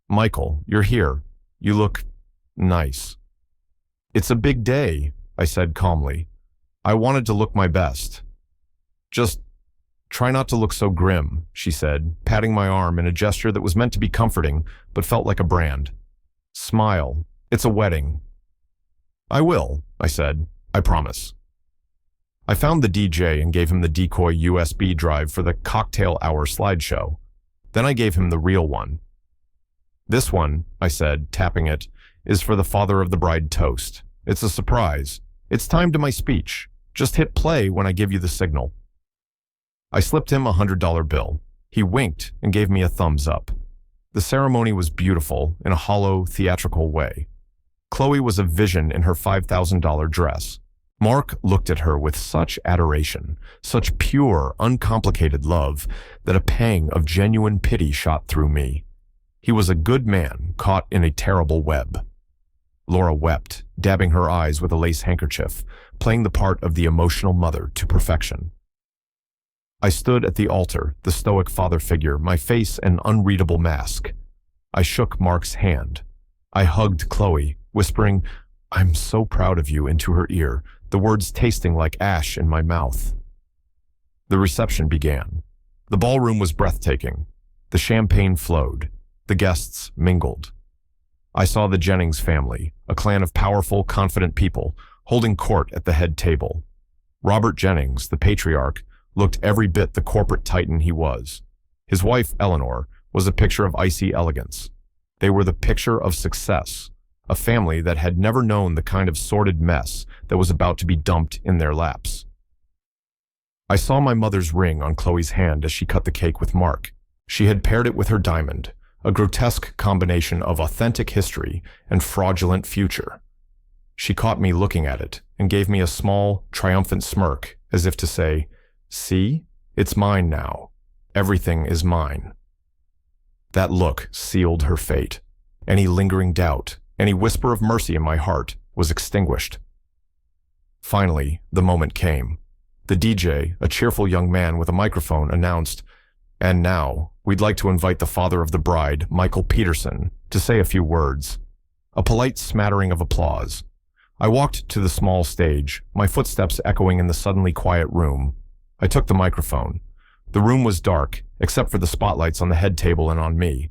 "Michael, you're here. You look nice." "It's a big day," I said calmly. "I wanted to look my best." "Just try not to look so grim," she said, patting my arm in a gesture that was meant to be comforting, but felt like a brand. "Smile. It's a wedding." "I will," I said. "I promise." I found the DJ and gave him the decoy USB drive for the cocktail hour slideshow. Then I gave him the real one. "This one," I said, tapping it, "is for the father of the bride toast. It's a surprise. It's time to my speech. Just hit play when I give you the signal." I slipped him a $100 bill. He winked and gave me a thumbs up. The ceremony was beautiful in a hollow, theatrical way. Chloe was a vision in her $5,000 dress. Mark looked at her with such adoration, such pure, uncomplicated love, that a pang of genuine pity shot through me. He was a good man caught in a terrible web. Laura wept, dabbing her eyes with a lace handkerchief, playing the part of the emotional mother to perfection. I stood at the altar, the stoic father figure, my face an unreadable mask. I shook Mark's hand. I hugged Chloe, whispering, "I'm so proud of you," into her ear, the words tasting like ash in my mouth. The reception began. The ballroom was breathtaking. The champagne flowed. The guests mingled. I saw the Jennings family, a clan of powerful, confident people, holding court at the head table. Robert Jennings, the patriarch, looked every bit the corporate titan he was. His wife, Eleanor, was a picture of icy elegance. They were the picture of success, a family that had never known the kind of sordid mess that was about to be dumped in their laps. I saw my mother's ring on Chloe's hand as she cut the cake with Mark. She had paired it with her diamond, a grotesque combination of authentic history and fraudulent future. She caught me looking at it and gave me a small, triumphant smirk, as if to say, "See? It's mine now. Everything is mine." That look sealed her fate. Any lingering doubt, any whisper of mercy in my heart was extinguished. Finally, the moment came. The DJ, a cheerful young man with a microphone, announced, "And now, we'd like to invite the father of the bride, Michael Peterson, to say a few words." A polite smattering of applause. I walked to the small stage, my footsteps echoing in the suddenly quiet room. I took the microphone. The room was dark, except for the spotlights on the head table and on me.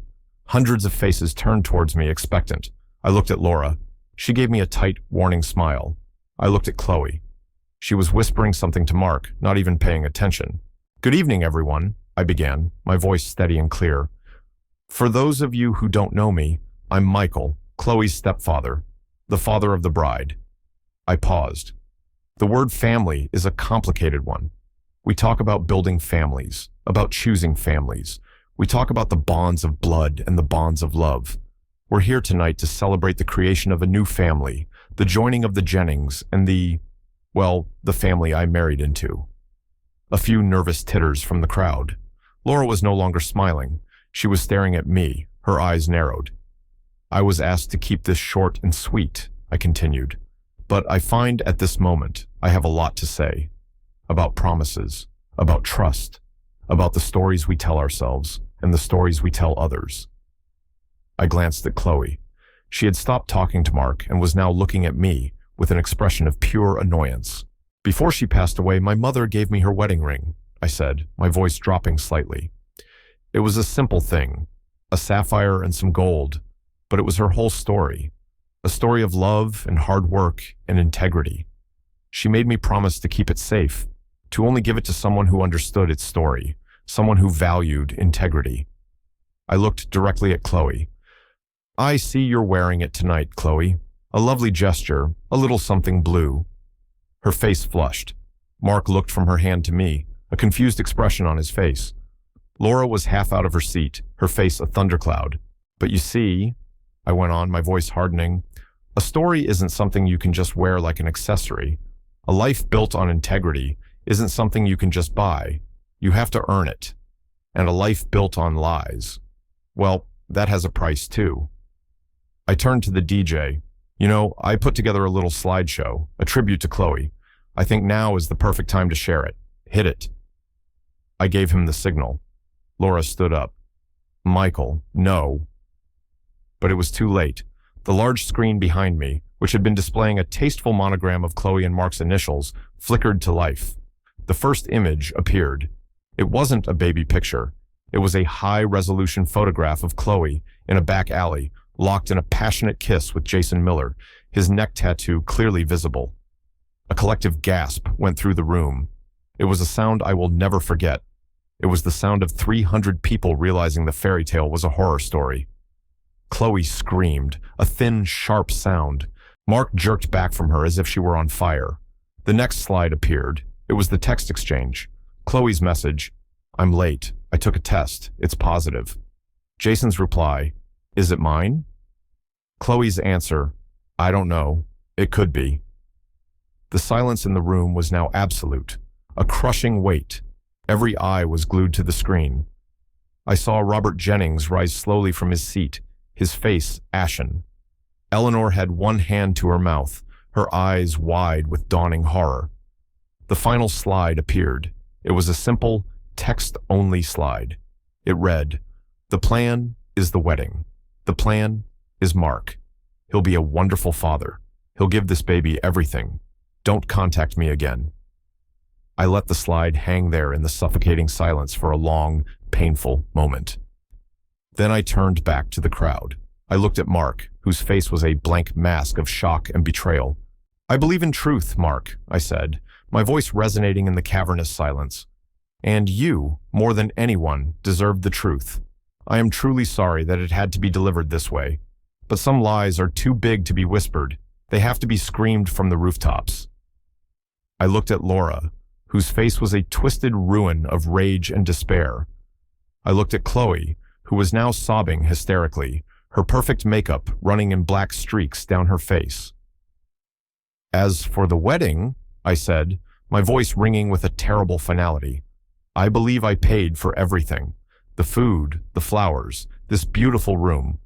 Hundreds of faces turned towards me, expectant. I looked at Laura. She gave me a tight, warning smile. I looked at Chloe. She was whispering something to Mark, not even paying attention. "Good evening, everyone," I began, my voice steady and clear. "For those of you who don't know me, I'm Michael, Chloe's stepfather, the father of the bride." I paused. The word family is a complicated one. We talk about building families, about choosing families. We talk about the bonds of blood and the bonds of love. We're here tonight to celebrate the creation of a new family, the joining of the Jennings and the family I married into. A few nervous titters from the crowd. Laura was no longer smiling. She was staring at me, her eyes narrowed. "I was asked to keep this short and sweet," I continued. "But I find at this moment I have a lot to say. About promises, about trust, about the stories we tell ourselves and the stories we tell others." I glanced at Chloe. She had stopped talking to Mark and was now looking at me with an expression of pure annoyance. "Before she passed away, my mother gave me her wedding ring," I said, my voice dropping slightly. "It was a simple thing, a sapphire and some gold, but it was her whole story, a story of love and hard work and integrity. She made me promise to keep it safe, to only give it to someone who understood its story, someone who valued integrity." I looked directly at Chloe. "I see you're wearing it tonight, Chloe. A lovely gesture, a little something blue." Her face flushed. Mark looked from her hand to me, a confused expression on his face. Laura was half out of her seat, her face a thundercloud. "But you see," I went on, my voice hardening, "a story isn't something you can just wear like an accessory. A life built on integrity isn't something you can just buy. You have to earn it. And a life built on lies, well, that has a price too." I turned to the DJ. "You know, I put together a little slideshow, a tribute to Chloe. I think now is the perfect time to share it. Hit it." I gave him the signal. Laura stood up. "Michael, no." But it was too late. The large screen behind me, which had been displaying a tasteful monogram of Chloe and Mark's initials, flickered to life. The first image appeared. It wasn't a baby picture. It was a high-resolution photograph of Chloe in a back alley, locked in a passionate kiss with Jason Miller, his neck tattoo clearly visible. A collective gasp went through the room. It was a sound I will never forget. It was the sound of 300 people realizing the fairy tale was a horror story. Chloe screamed, a thin, sharp sound. Mark jerked back from her as if she were on fire. The next slide appeared. It was the text exchange. Chloe's message, "I'm late. I took a test. It's positive." Jason's reply, "Is it mine?" Chloe's answer, "I don't know. It could be." The silence in the room was now absolute, a crushing weight. Every eye was glued to the screen. I saw Robert Jennings rise slowly from his seat, his face ashen. Eleanor had one hand to her mouth, her eyes wide with dawning horror. The final slide appeared. It was a simple, text-only slide. It read, "The plan is the wedding. The plan is Mark. He'll be a wonderful father. He'll give this baby everything. Don't contact me again." I let the slide hang there in the suffocating silence for a long, painful moment. Then I turned back to the crowd. I looked at Mark, whose face was a blank mask of shock and betrayal. "I believe in truth, Mark," I said, my voice resonating in the cavernous silence. "And you, more than anyone, deserved the truth. I am truly sorry that it had to be delivered this way. But some lies are too big to be whispered. They have to be screamed from the rooftops." I looked at Laura, whose face was a twisted ruin of rage and despair. I looked at Chloe, who was now sobbing hysterically, her perfect makeup running in black streaks down her face. "As for the wedding," I said, my voice ringing with a terrible finality, "I believe I paid for everything. The food, the flowers, this beautiful room.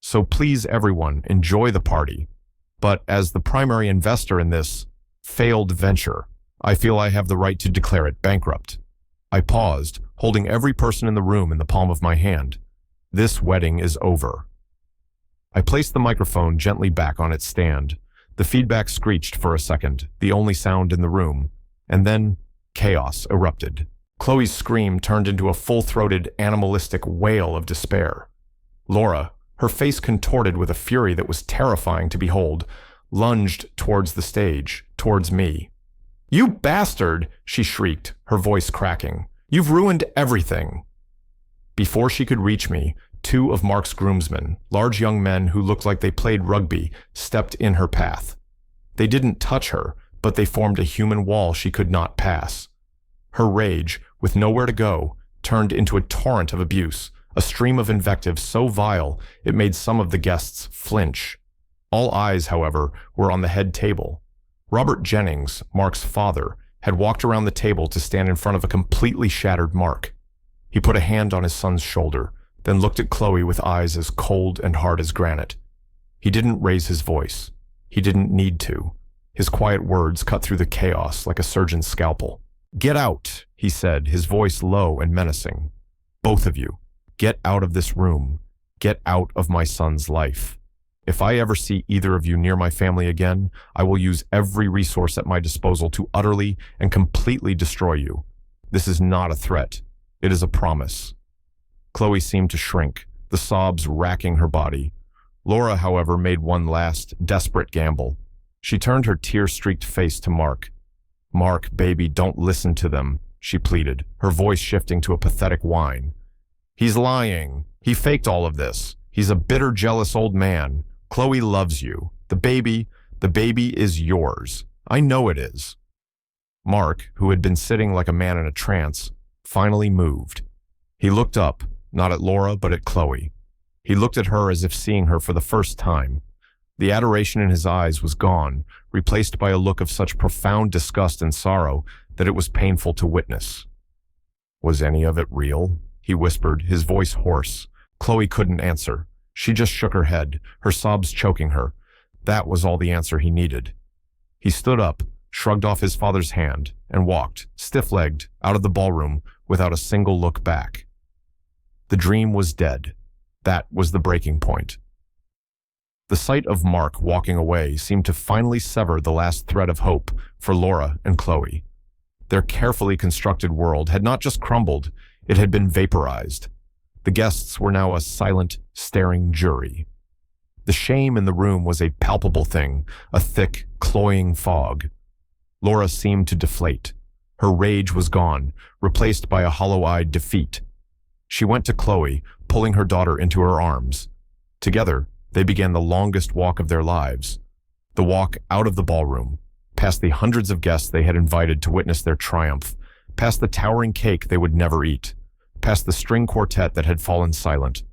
So please, everyone, enjoy the party. But as the primary investor in this failed venture, I feel I have the right to declare it bankrupt." I paused, holding every person in the room in the palm of my hand. "This wedding is over." I placed the microphone gently back on its stand. The feedback screeched for a second, the only sound in the room, and then chaos erupted. Chloe's scream turned into a full-throated, animalistic wail of despair. Laura, her face contorted with a fury that was terrifying to behold, lunged towards the stage, towards me. "You bastard!" she shrieked, her voice cracking. "You've ruined everything!" Before she could reach me, two of Mark's groomsmen, large young men who looked like they played rugby, stepped in her path. They didn't touch her, but they formed a human wall she could not pass. Her rage, with nowhere to go, turned into a torrent of abuse, a stream of invective so vile it made some of the guests flinch. All eyes, however, were on the head table. Robert Jennings, Mark's father, had walked around the table to stand in front of a completely shattered Mark. He put a hand on his son's shoulder, then looked at Chloe with eyes as cold and hard as granite. He didn't raise his voice. He didn't need to. His quiet words cut through the chaos like a surgeon's scalpel. "Get out," he said, his voice low and menacing. "Both of you, get out of this room. Get out of my son's life. If I ever see either of you near my family again, I will use every resource at my disposal to utterly and completely destroy you. This is not a threat. It is a promise." Chloe seemed to shrink, the sobs racking her body. Laura, however, made one last, desperate gamble. She turned her tear-streaked face to Mark. "Mark, baby, don't listen to them," she pleaded, her voice shifting to a pathetic whine. "He's lying. He faked all of this. He's a bitter, jealous old man. Chloe loves you. The baby is yours. I know it is." Mark, who had been sitting like a man in a trance, finally moved. He looked up, not at Laura, but at Chloe. He looked at her as if seeing her for the first time. The adoration in his eyes was gone, replaced by a look of such profound disgust and sorrow that it was painful to witness. "Was any of it real?" he whispered, his voice hoarse. Chloe couldn't answer. She just shook her head, her sobs choking her. That was all the answer he needed. He stood up, shrugged off his father's hand, and walked, stiff-legged, out of the ballroom without a single look back. The dream was dead. That was the breaking point. The sight of Mark walking away seemed to finally sever the last thread of hope for Laura and Chloe. Their carefully constructed world had not just crumbled, it had been vaporized. The guests were now a silent, staring jury. The shame in the room was a palpable thing, a thick, cloying fog. Laura seemed to deflate. Her rage was gone, replaced by a hollow-eyed defeat. She went to Chloe, pulling her daughter into her arms. Together, they began the longest walk of their lives. The walk out of the ballroom, past the hundreds of guests they had invited to witness their triumph, past the towering cake they would never eat, past the string quartet that had fallen silent.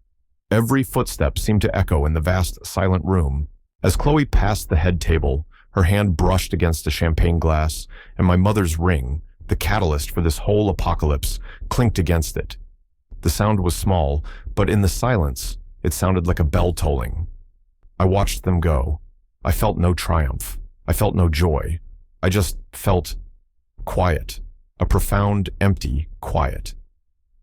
Every footstep seemed to echo in the vast, silent room. As Chloe passed the head table, her hand brushed against a champagne glass, and my mother's ring, the catalyst for this whole apocalypse, clinked against it. The sound was small, but in the silence, it sounded like a bell tolling. I watched them go. I felt no triumph. I felt no joy. I just felt quiet, a profound, empty quiet.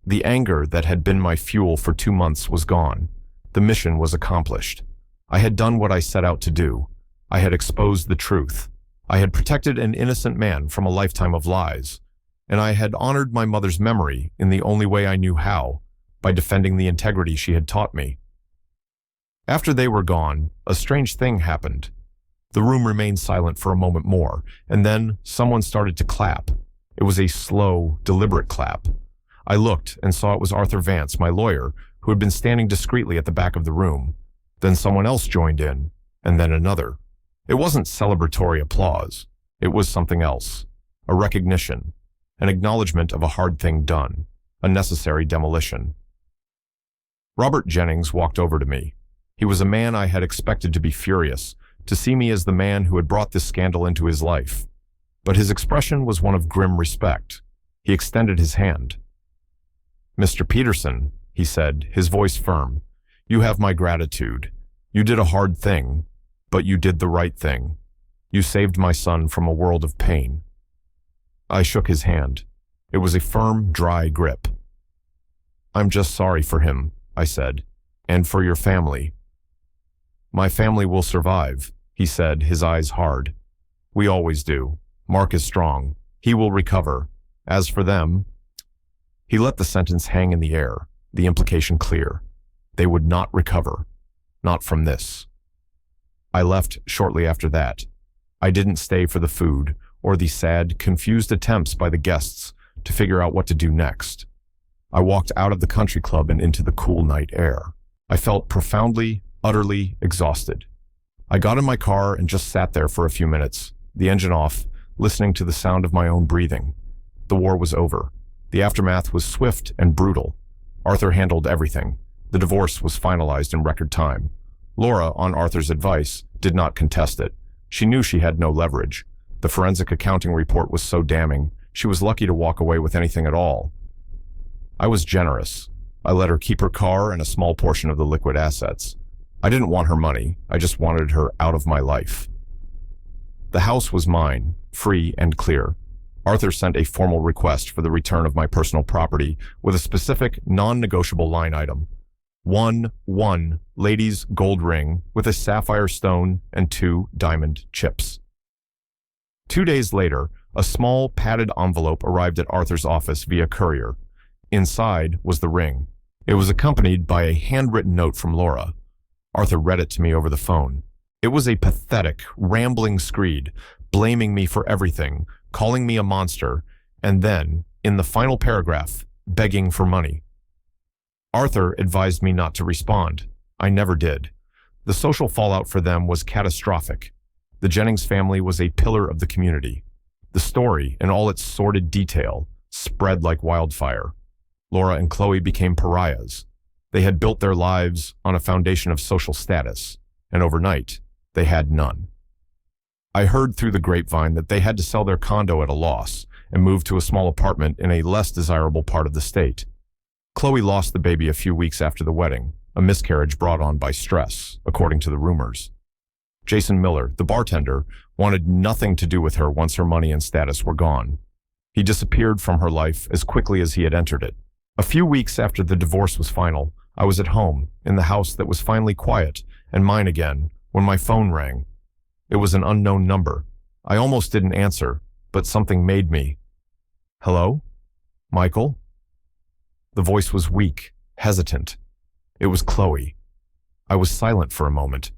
The anger that had been my fuel for 2 months was gone. The mission was accomplished. I had done what I set out to do. I had exposed the truth. I had protected an innocent man from a lifetime of lies, and I had honored my mother's memory in the only way I knew how, by defending the integrity she had taught me. After they were gone, a strange thing happened. The room remained silent for a moment more, and then someone started to clap. It was a slow, deliberate clap. I looked and saw it was Arthur Vance, my lawyer, who had been standing discreetly at the back of the room. Then someone else joined in, and then another. It wasn't celebratory applause. It was something else. A recognition. An acknowledgement of a hard thing done. A necessary demolition. Robert Jennings walked over to me. He was a man I had expected to be furious, to see me as the man who had brought this scandal into his life. But his expression was one of grim respect. He extended his hand. "Mr. Peterson," he said, his voice firm, "you have my gratitude. You did a hard thing, but you did the right thing. You saved my son from a world of pain." I shook his hand. It was a firm, dry grip. "I'm just sorry for him," I said, "and for your family." "My family will survive," he said, his eyes hard. "We always do. Mark is strong. He will recover. As for them—" He let the sentence hang in the air, the implication clear. They would not recover. Not from this. I left shortly after that. I didn't stay for the food or the sad, confused attempts by the guests to figure out what to do next. I walked out of the country club and into the cool night air. I felt profoundly, utterly exhausted. I got in my car and just sat there for a few minutes, the engine off, listening to the sound of my own breathing. The war was over. The aftermath was swift and brutal. Arthur handled everything. The divorce was finalized in record time. Laura, on Arthur's advice, did not contest it. She knew she had no leverage. The forensic accounting report was so damning, she was lucky to walk away with anything at all. I was generous. I let her keep her car and a small portion of the liquid assets. I didn't want her money. I just wanted her out of my life. The house was mine, free and clear. Arthur sent a formal request for the return of my personal property with a specific, non-negotiable line item. 1 ladies' gold ring with a sapphire stone and 2 diamond chips. 2 days later, a small, padded envelope arrived at Arthur's office via courier. Inside was the ring. It was accompanied by a handwritten note from Laura. Arthur read it to me over the phone. It was a pathetic, rambling screed, blaming me for everything, calling me a monster, and then, in the final paragraph, begging for money. Arthur advised me not to respond. I never did. The social fallout for them was catastrophic. The Jennings family was a pillar of the community. The story, in all its sordid detail, spread like wildfire. Laura and Chloe became pariahs. They had built their lives on a foundation of social status, and overnight, they had none. I heard through the grapevine that they had to sell their condo at a loss and move to a small apartment in a less desirable part of the state. Chloe lost the baby a few weeks after the wedding, a miscarriage brought on by stress, according to the rumors. Jason Miller, the bartender, wanted nothing to do with her once her money and status were gone. He disappeared from her life as quickly as he had entered it. A few weeks after the divorce was final, I was at home, in the house that was finally quiet and mine again, when my phone rang. It was an unknown number. I almost didn't answer, but something made me. "Hello? Michael?" The voice was weak, hesitant. It was Chloe. I was silent for a moment.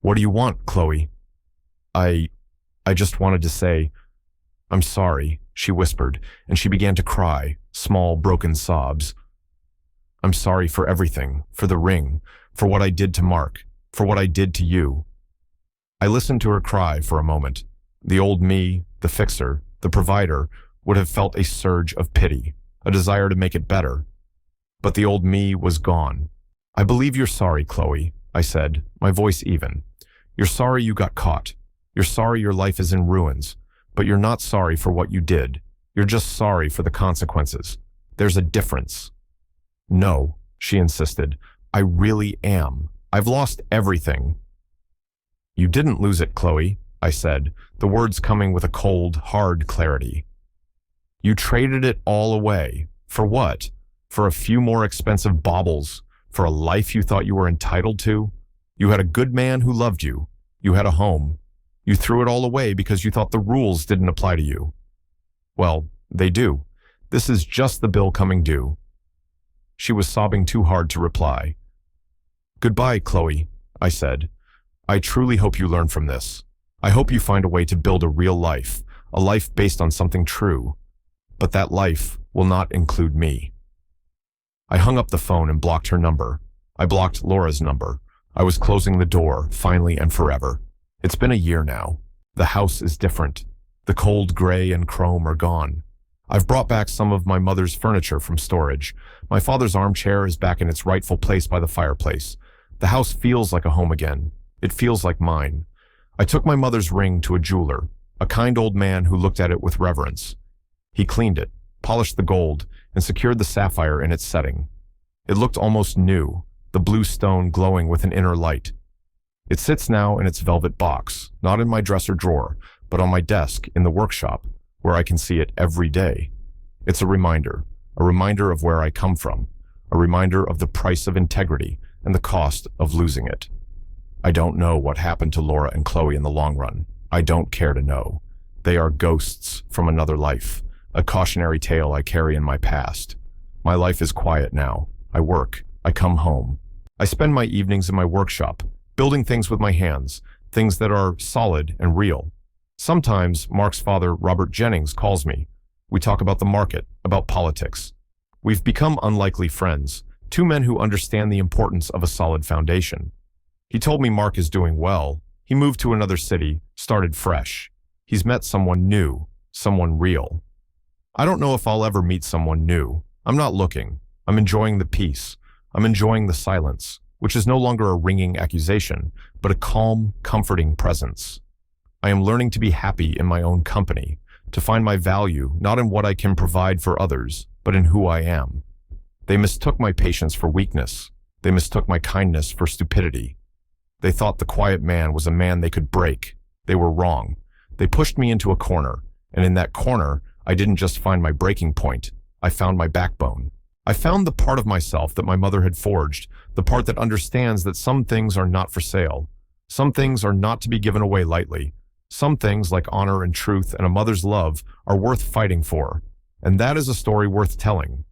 "What do you want, Chloe?" I just wanted to say, "I'm sorry," she whispered, and she began to cry, small, broken sobs. "I'm sorry for everything, for the ring, for what I did to Mark, for what I did to you." I listened to her cry for a moment. The old me, the fixer, the provider, would have felt a surge of pity, a desire to make it better. But the old me was gone. "I believe you're sorry, Chloe," I said, my voice even. "You're sorry you got caught. You're sorry your life is in ruins, but you're not sorry for what you did. You're just sorry for the consequences. There's a difference." "No," she insisted. "I really am. I've lost everything." "You didn't lose it, Chloe," I said, the words coming with a cold, hard clarity. "You traded it all away. For what? For a few more expensive baubles? For a life you thought you were entitled to? You had a good man who loved you. You had a home. You threw it all away because you thought the rules didn't apply to you. Well, they do. This is just the bill coming due. She was sobbing too hard to reply. Goodbye, Chloe, I said. I truly hope you learn from this. I hope you find a way to build a real life, a life based on something true. But that life will not include me. I hung up the phone and blocked her number. I blocked Laura's number. I was closing the door, finally and forever. It's been a year now. The house is different. The cold gray and chrome are gone. I've brought back some of my mother's furniture from storage. My father's armchair is back in its rightful place by the fireplace. The house feels like a home again. It feels like mine. I took my mother's ring to a jeweler, a kind old man who looked at it with reverence. He cleaned it, polished the gold, and secured the sapphire in its setting. It looked almost new, the blue stone glowing with an inner light. It sits now in its velvet box, not in my dresser drawer, but on my desk in the workshop, where I can see it every day. It's a reminder of where I come from, a reminder of the price of integrity and the cost of losing it. I don't know what happened to Laura and Chloe in the long run. I don't care to know. They are ghosts from another life, a cautionary tale I carry in my past. My life is quiet now. I work. I come home. I spend my evenings in my workshop, building things with my hands, things that are solid and real. Sometimes Mark's father, Robert Jennings, calls me. We talk about the market, about politics. We've become unlikely friends, two men who understand the importance of a solid foundation. He told me Mark is doing well. He moved to another city, started fresh. He's met someone new, someone real. I don't know if I'll ever meet someone new. I'm not looking. I'm enjoying the peace. I'm enjoying the silence, which is no longer a ringing accusation, but a calm, comforting presence. I am learning to be happy in my own company, to find my value not in what I can provide for others, but in who I am. They mistook my patience for weakness. They mistook my kindness for stupidity. They thought the quiet man was a man they could break. They were wrong. They pushed me into a corner, and in that corner, I didn't just find my breaking point. I found my backbone. I found the part of myself that my mother had forged, the part that understands that some things are not for sale. Some things are not to be given away lightly. Some things, like honor and truth and a mother's love, are worth fighting for. And that is a story worth telling.